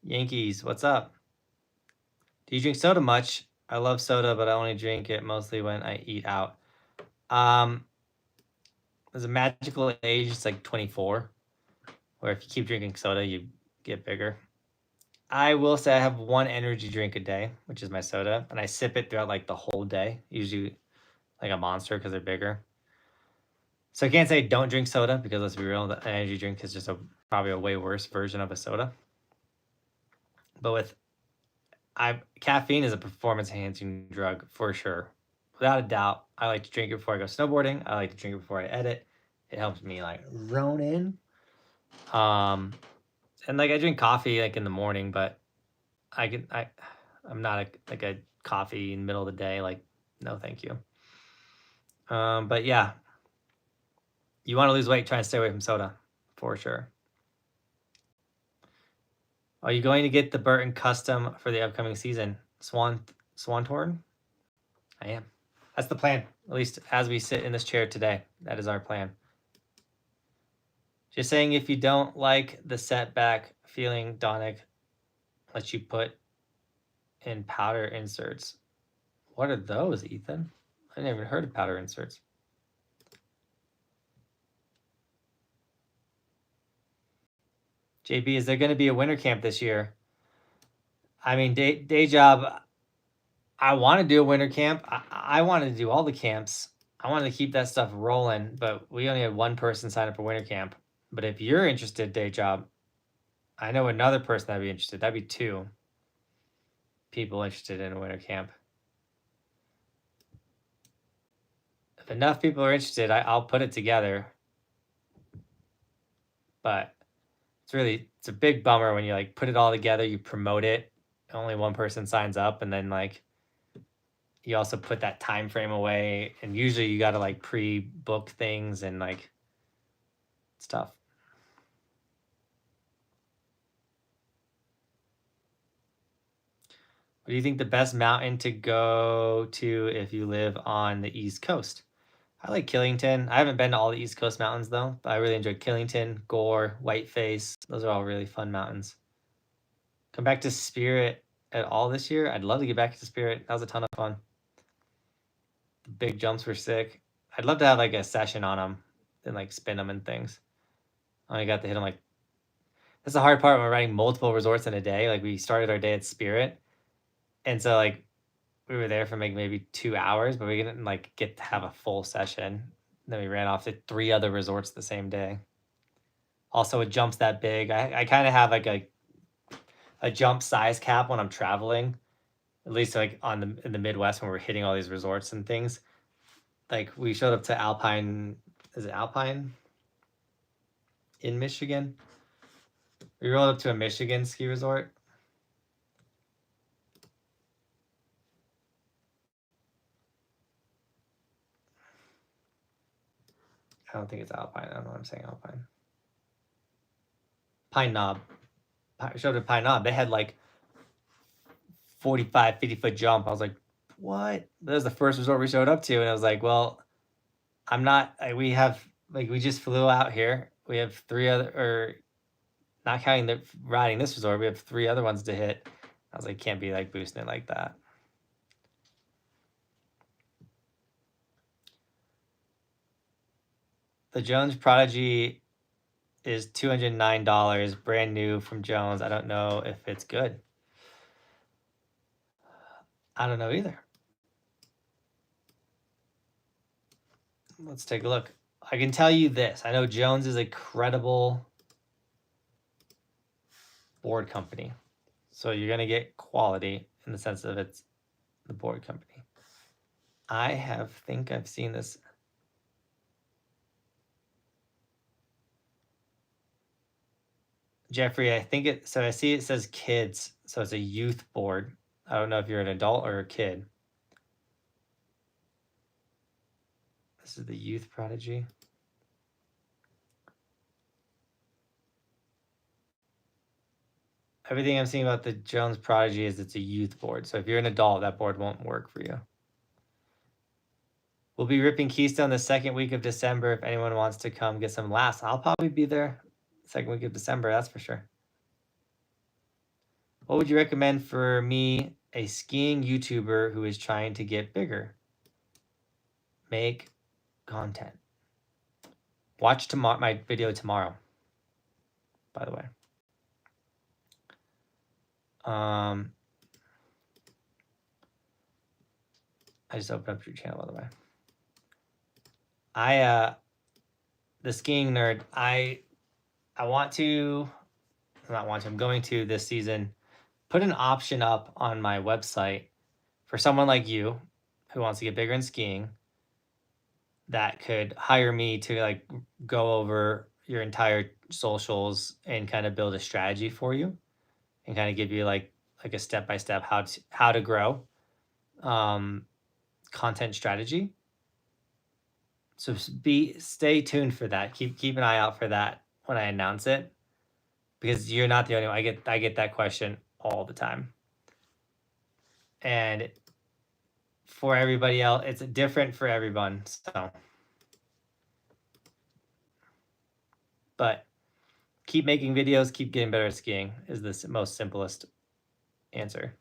Yankees, what's up? Do you drink soda much? I love soda, but I only drink it mostly when I eat out. There's a magical age, it's like 24, where if you keep drinking soda, you get bigger. I will say I have one energy drink a day, which is my soda, and I sip it throughout like the whole day, usually like a Monster because they're bigger. So I can't say don't drink soda because let's be real, the energy drink is just probably a way worse version of a soda. But caffeine is a performance enhancing drug for sure. Without a doubt. I like to drink it before I go snowboarding. I like to drink it before I edit. It helps me like zone in. And like I drink coffee like in the morning, but I'm not like a coffee in the middle of the day. Like, no, thank you. But yeah, you want to lose weight, try and stay away from soda for sure. Are you going to get the Burton custom for the upcoming season? Swantorn? I am. That's the plan, at least as we sit in this chair today. That is our plan. Just saying, if you don't like the setback feeling, Donick lets you put in powder inserts. What are those, Ethan? I never heard of powder inserts. JB, is there going to be a winter camp this year? I mean, day job, I want to do a winter camp. I wanted to do all the camps. I wanted to keep that stuff rolling, but we only had one person sign up for winter camp. But if you're interested, day job, I know another person that'd be interested. That'd be two people interested in a winter camp. If enough people are interested, I'll put it together. But it's a big bummer when you like put it all together, you promote it, only one person signs up, and then like you also put that time frame away, and usually you got to like pre-book things and like stuff. What do you think the best mountain to go to if you live on the East Coast? I like Killington. I haven't been to all the East Coast mountains though, but I really enjoyed Killington, Gore, Whiteface. Those are all really fun mountains. Come back to Spirit at all this year? I'd love to get back to Spirit. That was a ton of fun. The big jumps were sick. I'd love to have like a session on them and like spin them and things. I only got to hit them like. That's the hard part when we're riding multiple resorts in a day. Like we started our day at Spirit, and so like we were there for like maybe 2 hours, but we didn't like get to have a full session. Then we ran off to 3 other resorts the same day. Also, with jumps that big, I kind of have like a jump size cap when I'm traveling, at least like in the Midwest when we're hitting all these resorts and things. Like we showed up to Alpine, is it Alpine in Michigan? We rolled up to a Michigan ski resort. I don't think it's Alpine. I don't know what I'm saying. Alpine. Pine Knob. I showed up at Pine Knob. They had like 45, 50-foot jump. I was like, what? That was the first resort we showed up to. And I was like, well, I'm not, we have, like, we just flew out here. We have 3 other, or not counting the riding this resort, we have 3 other ones to hit. I was like, can't be like boosting it like that. The Jones Prodigy is $209, brand new from Jones. I don't know if it's good. I don't know either. Let's take a look. I can tell you this. I know Jones is a credible board company. So you're going to get quality in the sense of it's the board company. I think I've seen this. Jeffrey, I think it, so I see it says kids. So it's a youth board. I don't know if you're an adult or a kid. This is the Youth Prodigy. Everything I'm seeing about the Jones Prodigy is it's a youth board. So if you're an adult, that board won't work for you. We'll be ripping Keystone the 2nd week of December. If anyone wants to come get some laughs, I'll probably be there 2nd week of December, that's for sure. What would you recommend for me, a skiing YouTuber who is trying to get bigger? Make content. Watch my video tomorrow, by the way. I just opened up your channel, by the way. The skiing nerd, I'm going to this season put an option up on my website for someone like you who wants to get bigger in skiing that could hire me to like go over your entire socials and kind of build a strategy for you and kind of give you like a step-by-step how to grow content strategy. So stay tuned for that. Keep an eye out for that when I announce it, because you're not the only one. I get that question all the time. And for everybody else, it's different for everyone. So, but keep making videos, keep getting better at skiing is the most simplest answer.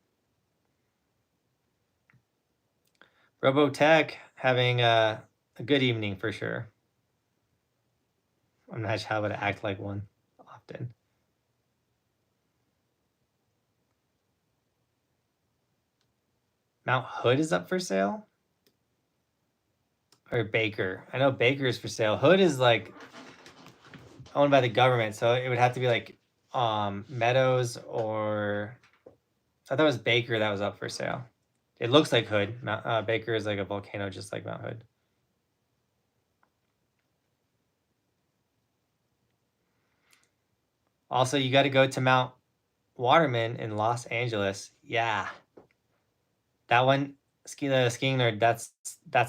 Robotech having a good evening for sure. I'm not sure how to act like one often. Mount Hood is up for sale? Or Baker? I know Baker is for sale. Hood is like owned by the government, so it would have to be like Meadows, or I thought it was Baker that was up for sale. It looks like Hood. Baker is like a volcano just like Mount Hood. Also, you got to go to Mount Waterman in Los Angeles. Yeah. That one, the skiing nerd, that's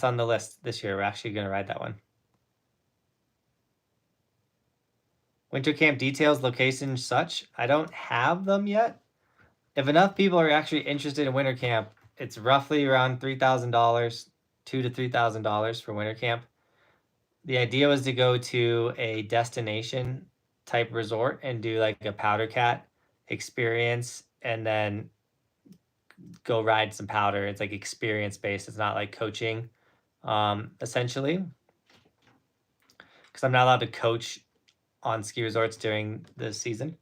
on the list this year. We're actually going to ride that one. Winter camp details, location, such. I don't have them yet. If enough people are actually interested in winter camp, it's roughly around $3,000, $2,000 to $3,000 for winter camp. The idea was to go to a destination type resort and do like a powder cat experience and then go ride some powder. It's like experience based. It's not like coaching, essentially. Because I'm not allowed to coach on ski resorts during the season.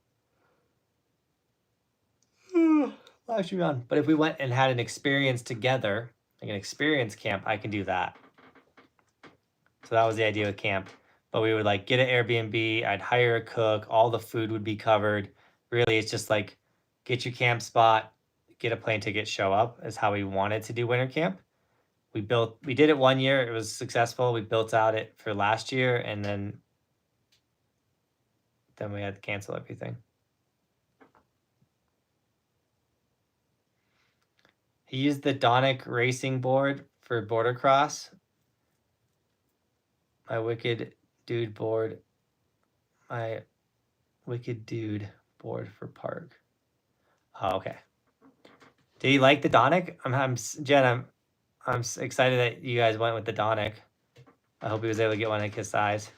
Live stream on. But if we went and had an experience together, like an experience camp, I can do that. So that was the idea with camp. But we would like get an Airbnb, I'd hire a cook, all the food would be covered. Really, it's just like get your camp spot, get a plane ticket, show up is how we wanted to do winter camp. We did it 1 year, it was successful. We built out it for last year, and then we had to cancel everything. He used the Donic racing board for border cross. My wicked dude board. My wicked dude board for park. Oh, okay. Did he like the Donic? Jen, I'm excited that you guys went with the Donic. I hope he was able to get one like his size.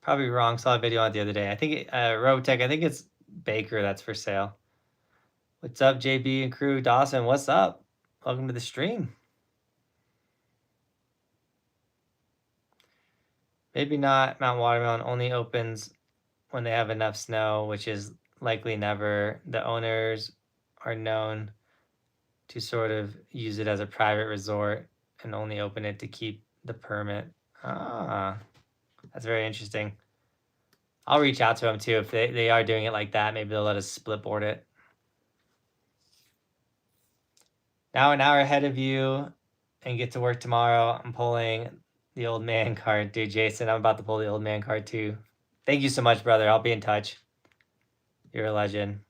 Probably wrong. Saw a video on it the other day. I think Robotech, I think it's Baker that's for sale. What's up, JB and crew? Dawson, what's up? Welcome to the stream. Maybe not. Mount Watermelon only opens when they have enough snow, which is likely never. The owners are known to sort of use it as a private resort and only open it to keep the permit. Ah, that's very interesting. I'll reach out to them too. If they are doing it like that, maybe they'll let us split board it. Now an hour ahead of you and get to work tomorrow. I'm pulling the old man card. Dude, Jason, I'm about to pull the old man card too. Thank you so much, brother. I'll be in touch. You're a legend.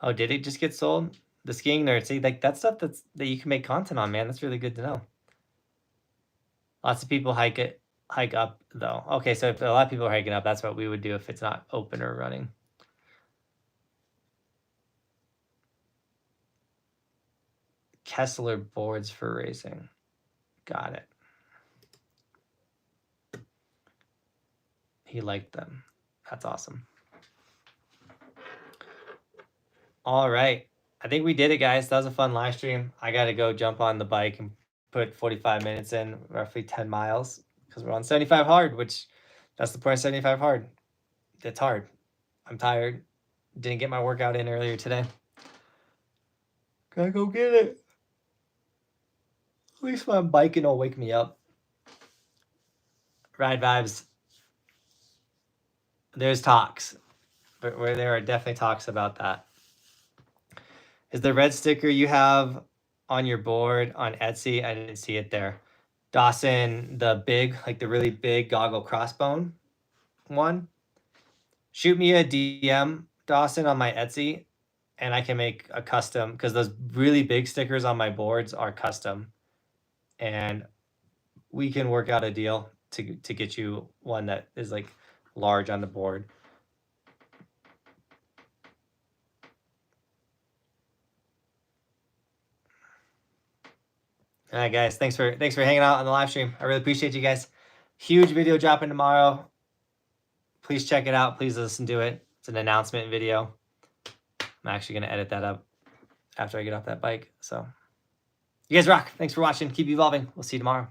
Oh, did it just get sold? The skiing nerd. See, like that stuff that you can make content on, man. That's really good to know. Lots of people hike up though. Okay, so if a lot of people are hiking up, that's what we would do if it's not open or running. Kessler boards for racing. Got it. He liked them. That's awesome. All right. I think we did it, guys. That was a fun live stream. I got to go jump on the bike and put 45 minutes in, roughly 10 miles, because we're on 75 hard, which that's the point of 75 hard. It's hard. I'm tired. Didn't get my workout in earlier today. Gotta go get it. At least when I'm biking, it'll wake me up. Ride vibes. There's talks, but where there are definitely talks about that. Is the red sticker you have on your board on Etsy? I didn't see it there. Dawson, the big, like the really big goggle crossbone one. Shoot me a DM, Dawson, on my Etsy, and I can make a custom, because those really big stickers on my boards are custom. And we can work out a deal to get you one that is like large on the board. All right, guys, thanks for hanging out on the live stream. I really appreciate you guys. Huge video dropping tomorrow. Please check it out. Please listen to it. It's an announcement video. I'm actually going to edit that up after I get off that bike. So you guys rock. Thanks for watching. Keep evolving. We'll see you tomorrow.